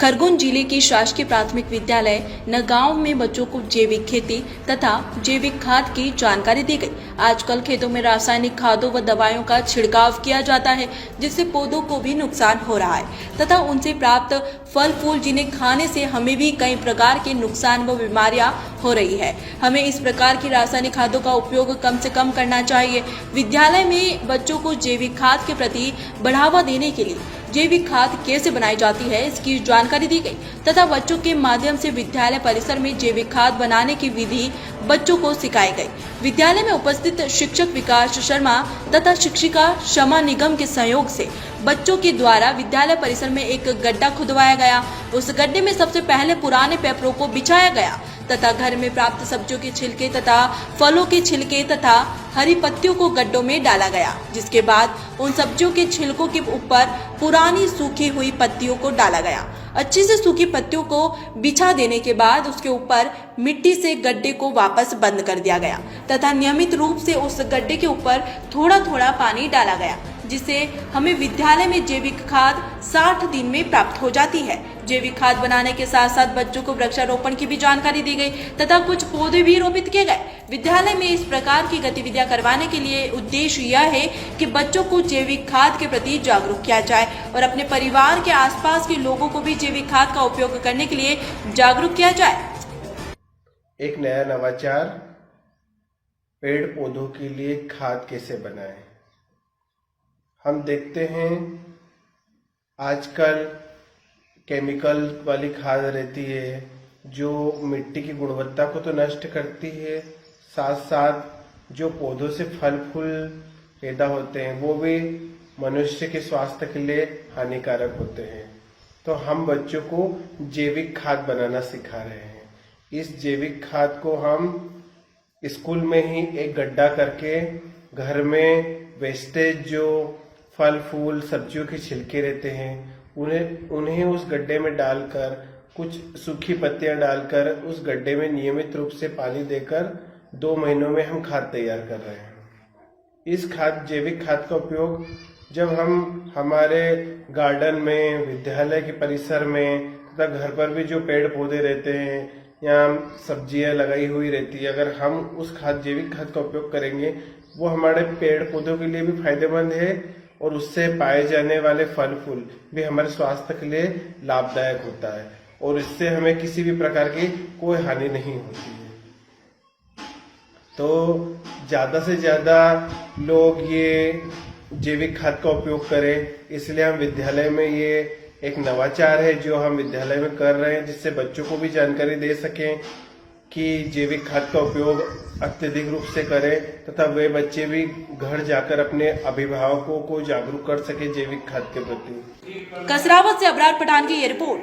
खरगोन जिले के शासकीय प्राथमिक विद्यालय नगांव में बच्चों को जैविक खेती तथा जैविक खाद की जानकारी दी गई। आजकल खेतों में रासायनिक खादों व दवाइयों का छिड़काव किया जाता है, जिससे पौधों को भी नुकसान हो रहा है तथा उनसे प्राप्त फल फूल जिन्हें खाने से हमें भी कई प्रकार के नुकसान व बीमारियां हो रही है। हमें इस प्रकार की रासायनिक खादों का उपयोग कम से कम करना चाहिए। विद्यालय में बच्चों को जैविक खाद के प्रति बढ़ावा देने के लिए जैविक खाद कैसे बनाई जाती है, इसकी जानकारी दी गई तथा बच्चों के माध्यम से विद्यालय परिसर में जैविक खाद बनाने की विधि बच्चों को सिखाई गई। विद्यालय में उपस्थित शिक्षक विकास शर्मा तथा शिक्षिका शमा निगम के सहयोग से बच्चों के द्वारा विद्यालय परिसर में एक गड्ढा खुदवाया गया। उस गड्ढे में सबसे पहले पुराने पेपरों को बिछाया गया तथा घर में प्राप्त सब्जियों के छिलके तथा फलों के छिलके तथा हरी पत्तियों को गड्ढों में डाला गया, जिसके बाद उन सब्जियों के छिलकों के ऊपर पुरानी सूखी हुई पत्तियों को डाला गया। अच्छी से सूखी पत्तियों को बिछा देने के बाद उसके ऊपर मिट्टी से गड्ढे को वापस बंद कर दिया गया तथा नियमित रूप से उस गड्ढे के ऊपर थोड़ा थोड़ा पानी डाला गया, जिससे हमें विद्यालय में जैविक खाद 60 दिन में प्राप्त हो जाती है। जैविक खाद बनाने के साथ साथ बच्चों को वृक्षारोपण की भी जानकारी दी गई तथा कुछ पौधे भी रोपित किए गए। विद्यालय में इस प्रकार की गतिविधियां करवाने के लिए उद्देश्य यह है कि बच्चों को जैविक खाद के प्रति जागरूक किया जाए और अपने परिवार के आसपास के लोगों को भी जैविक खाद का उपयोग करने के लिए जागरूक किया जाए। एक नया नवाचार, पेड़ पौधों के लिए खाद कैसे बनाएं। हम देखते हैं आजकल केमिकल वाली खाद रहती है जो मिट्टी की गुणवत्ता को तो नष्ट करती है, साथ साथ जो पौधों से फल फूल पैदा होते हैं वो भी मनुष्य के स्वास्थ्य के लिए हानिकारक होते हैं। तो हम बच्चों को जैविक खाद बनाना सिखा रहे हैं। इस जैविक खाद को हम स्कूल में ही एक गड्ढा करके घर में वेस्टेज जो फल फूल सब्जियों के छिलके रहते हैं उन्हें उस गड्ढे में डालकर कुछ सूखी पत्तियां डालकर उस गड्ढे में नियमित रूप से पानी देकर 2 महीनों में हम खाद तैयार कर रहे हैं। इस जैविक खाद का उपयोग जब हम हमारे गार्डन में, विद्यालय के परिसर में तथा घर पर भी जो पेड़ पौधे रहते हैं या सब्जियां लगाई हुई रहती है, अगर हम उस जैविक खाद का उपयोग करेंगे वो हमारे पेड़ पौधों के लिए भी फायदेमंद है और उससे पाए जाने वाले फल फूल भी हमारे स्वास्थ्य के लिए लाभदायक होता है और इससे हमें किसी भी प्रकार की कोई हानि नहीं होती है। तो ज्यादा से ज्यादा लोग ये जैविक खाद का उपयोग करें, इसलिए हम विद्यालय में ये एक नवाचार है जो हम विद्यालय में कर रहे हैं, जिससे बच्चों को भी जानकारी दे सकें कि जैविक खाद का उपयोग अत्यधिक रूप से करें तथा वे बच्चे भी घर जाकर अपने अभिभावकों को जागरूक कर सके जैविक खाद के प्रति। कसरावत से अबरार पठान की ये रिपोर्ट।